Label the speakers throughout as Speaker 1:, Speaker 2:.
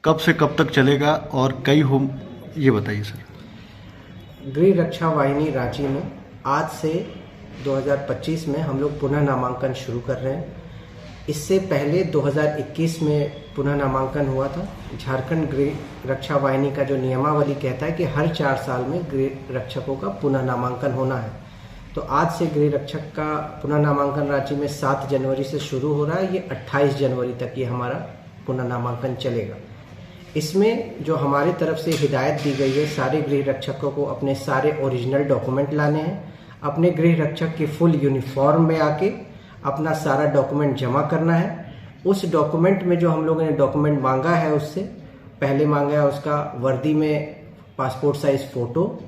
Speaker 1: कब से कब तक चलेगा और कई होम, ये बताइए सर।
Speaker 2: गृह रक्षा वाहिनी रांची में आज से 2025 में हम लोग पुनः नामांकन शुरू कर रहे हैं। इससे पहले 2021 में पुनः नामांकन हुआ था। झारखंड गृह रक्षा वाहिनी का जो नियमावली कहता है कि हर 4 साल में गृह रक्षकों का पुनः नामांकन होना है। तो आज से गृह रक्षक का पुनः नामांकन रांची में 7 जनवरी से शुरू हो रहा है। ये 28 जनवरी तक ये हमारा पुनः नामांकन चलेगा। इसमें जो हमारी तरफ से हिदायत दी गई है, सारे गृह रक्षकों को अपने सारे ओरिजिनल डॉक्यूमेंट लाने हैं, अपने गृह रक्षक की फुल यूनिफॉर्म में आके अपना सारा डॉक्यूमेंट जमा करना है। उस डॉक्यूमेंट में जो हम लोगों ने डॉक्यूमेंट मांगा है, उससे पहले मांगा है उसका वर्दी में पासपोर्ट साइज फ़ोटो,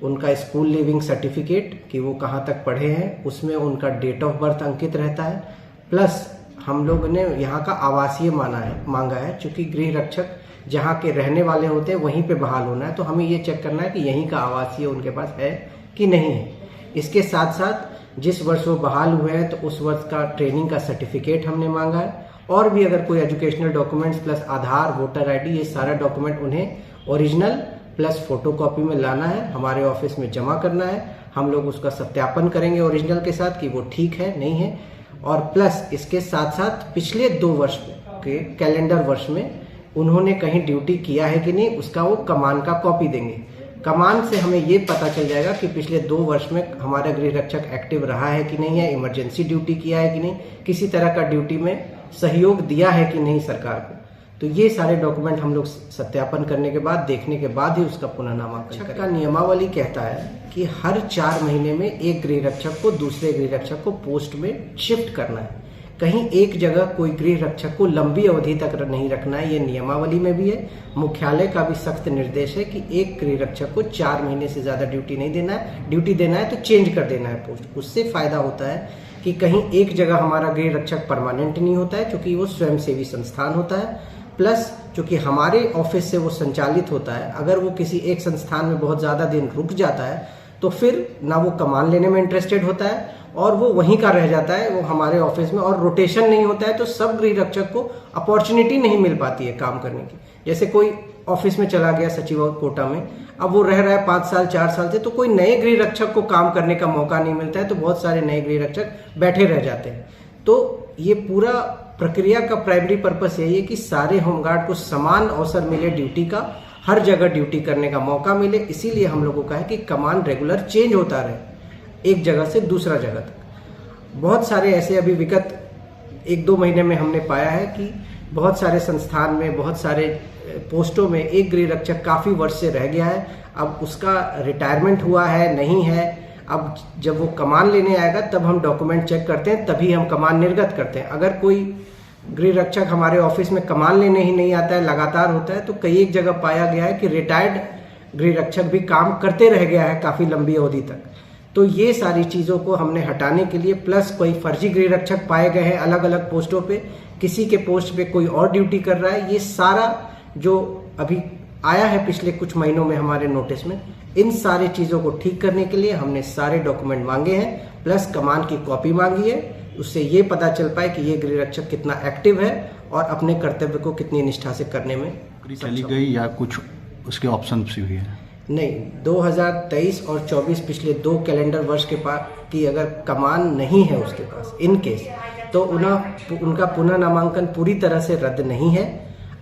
Speaker 2: उनका स्कूल लिविंग सर्टिफिकेट कि वो कहाँ तक पढ़े हैं, उसमें उनका डेट ऑफ बर्थ अंकित रहता है, प्लस हम लोगों ने यहाँ का आवासीय मांगा है। चूँकि गृह रक्षक जहाँ के रहने वाले होते हैं वहीं पे बहाल होना है, तो हमें ये चेक करना है कि यहीं का आवासीय उनके पास है कि नहीं है। इसके साथ साथ जिस वर्ष वो बहाल हुए हैं तो उस वर्ष का ट्रेनिंग का सर्टिफिकेट हमने मांगा है, और भी अगर कोई एजुकेशनल डॉक्यूमेंट्स प्लस आधार, वोटर आईडी, ये सारा डॉक्यूमेंट उन्हें ओरिजिनल प्लस फोटोकॉपी में लाना है, हमारे ऑफिस में जमा करना है। हम लोग उसका सत्यापन करेंगे ओरिजिनल के साथ कि वो ठीक है नहीं है, और प्लस इसके साथ साथ पिछले 2 वर्ष के कैलेंडर वर्ष में उन्होंने कहीं ड्यूटी किया है कि नहीं, उसका वो कमान का कॉपी देंगे। कमान से हमें ये पता चल जाएगा कि पिछले 2 वर्ष में हमारा गृह रक्षक एक्टिव रहा है कि नहीं है, इमरजेंसी ड्यूटी किया है कि नहीं, किसी तरह का ड्यूटी में सहयोग दिया है कि नहीं सरकार को। तो ये सारे डॉक्यूमेंट हम लोग सत्यापन करने के बाद, देखने के बाद ही उसका पुनः नामांकन का नियमावली कहता है कि हर 4 महीने में एक गृह रक्षक को दूसरे गृह रक्षक को पोस्ट में शिफ्ट करना है। कहीं एक जगह कोई गृह रक्षक को लंबी अवधि तक नहीं रखना है, ये नियमावली में भी है। मुख्यालय का भी सख्त निर्देश है कि एक गृह रक्षक को 4 महीने से ज्यादा ड्यूटी नहीं देना है। ड्यूटी देना है तो चेंज कर देना है पोस्ट। उससे फायदा होता है कि कहीं एक जगह हमारा गृह रक्षक परमानेंट नहीं होता है, क्योंकि वो स्वयंसेवी संस्थान होता है, प्लस चूंकि हमारे ऑफिस से वो संचालित होता है। अगर वो किसी एक संस्थान में बहुत ज्यादा दिन रुक जाता है तो फिर ना वो कमान लेने में इंटरेस्टेड होता है और वो वहीं का रह जाता है, वो हमारे ऑफिस में, और रोटेशन नहीं होता है, तो सब गृह रक्षक को अपॉर्चुनिटी नहीं मिल पाती है काम करने की। जैसे कोई ऑफिस में चला गया सचिव कोटा में, अब वो रह रहा है 5 साल 4 साल से, तो कोई नए गृह रक्षक को काम करने का मौका नहीं मिलता है, तो बहुत सारे नए गृह रक्षक बैठे रह जाते हैं। तो ये पूरा प्रक्रिया का प्राइमरी पर्पस यही है कि सारे होमगार्ड को समान अवसर मिले, ड्यूटी का हर जगह ड्यूटी करने का मौका मिले। इसीलिए हम लोगों का है कि कमान रेगुलर चेंज होता रहे एक जगह से दूसरा जगह तक। बहुत सारे ऐसे अभी विगत 1-2 महीने में हमने पाया है कि बहुत सारे संस्थान में, बहुत सारे पोस्टों में एक गृह रक्षक काफ़ी वर्ष से रह गया है। अब उसका रिटायरमेंट हुआ है नहीं है, अब जब वो कमान लेने आएगा तब हम डॉक्यूमेंट चेक करते हैं, तभी हम कमान निर्गत करते हैं। अगर कोई गृह रक्षक हमारे ऑफिस में कमान लेने ही नहीं आता है, लगातार होता है, तो कई एक जगह पाया गया है कि रिटायर्ड गृह रक्षक भी काम करते रह गया है काफ़ी लंबी अवधि तक। तो ये सारी चीज़ों को हमने हटाने के लिए, प्लस कोई फर्जी गृह रक्षक पाए गए हैं अलग अलग पोस्टों पे, किसी के पोस्ट पे कोई और ड्यूटी कर रहा है, ये सारा जो अभी आया है पिछले कुछ महीनों में हमारे नोटिस में, इन सारी चीज़ों को ठीक करने के लिए हमने सारे डॉक्यूमेंट मांगे हैं, प्लस कमान की कॉपी मांगी है। उससे ये पता चल पाए कि ये गृह रक्षक कितना एक्टिव है और अपने कर्तव्य को कितनी निष्ठा से करने में
Speaker 1: चली गई, या कुछ उसके ऑप्शन भी है?
Speaker 2: नहीं, 2023 और 24 पिछले 2 कैलेंडर वर्ष के पास की अगर कमान नहीं है उसके पास इन केस, तो उनका पुनः नामांकन पूरी तरह से रद्द नहीं है।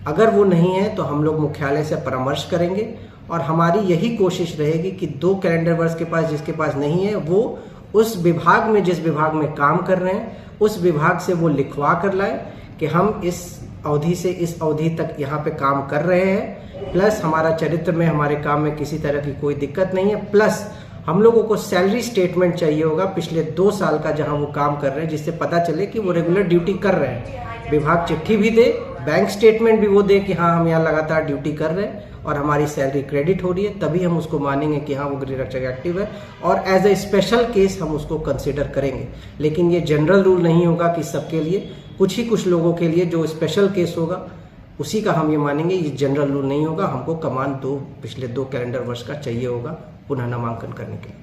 Speaker 2: अगर वो नहीं है तो हम लोग मुख्यालय से परामर्श करेंगे, और हमारी यही कोशिश रहेगी कि 2 कैलेंडर वर्ष के पास जिसके पास नहीं है, वो उस विभाग में, जिस विभाग में काम कर रहे हैं, उस विभाग से वो लिखवा कर लाए कि हम इस अवधि से इस अवधि तक यहाँ पे काम कर रहे हैं, प्लस हमारा चरित्र में, हमारे काम में किसी तरह की कोई दिक्कत नहीं है, प्लस हम लोगों को सैलरी स्टेटमेंट चाहिए होगा पिछले 2 साल का जहां वो काम कर रहे हैं, जिससे पता चले कि वो रेगुलर ड्यूटी कर रहे हैं। विभाग चिट्ठी भी दे, बैंक स्टेटमेंट भी वो दे कि हाँ हम यहाँ लगातार ड्यूटी कर रहे हैं और हमारी सैलरी क्रेडिट हो रही है, तभी हम उसको मानेंगे कि हाँ वो गृह रक्षक एक्टिव है, और एज ए स्पेशल केस हम उसको कंसिडर करेंगे। लेकिन ये जनरल रूल नहीं होगा कि सबके लिए, कुछ लोगों के लिए जो स्पेशल केस होगा उसी का हम ये मानेंगे। ये जनरल रूल नहीं होगा। हमको कमान पिछले 2 कैलेंडर वर्ष का चाहिए होगा पुनः नामांकन करने के लिए।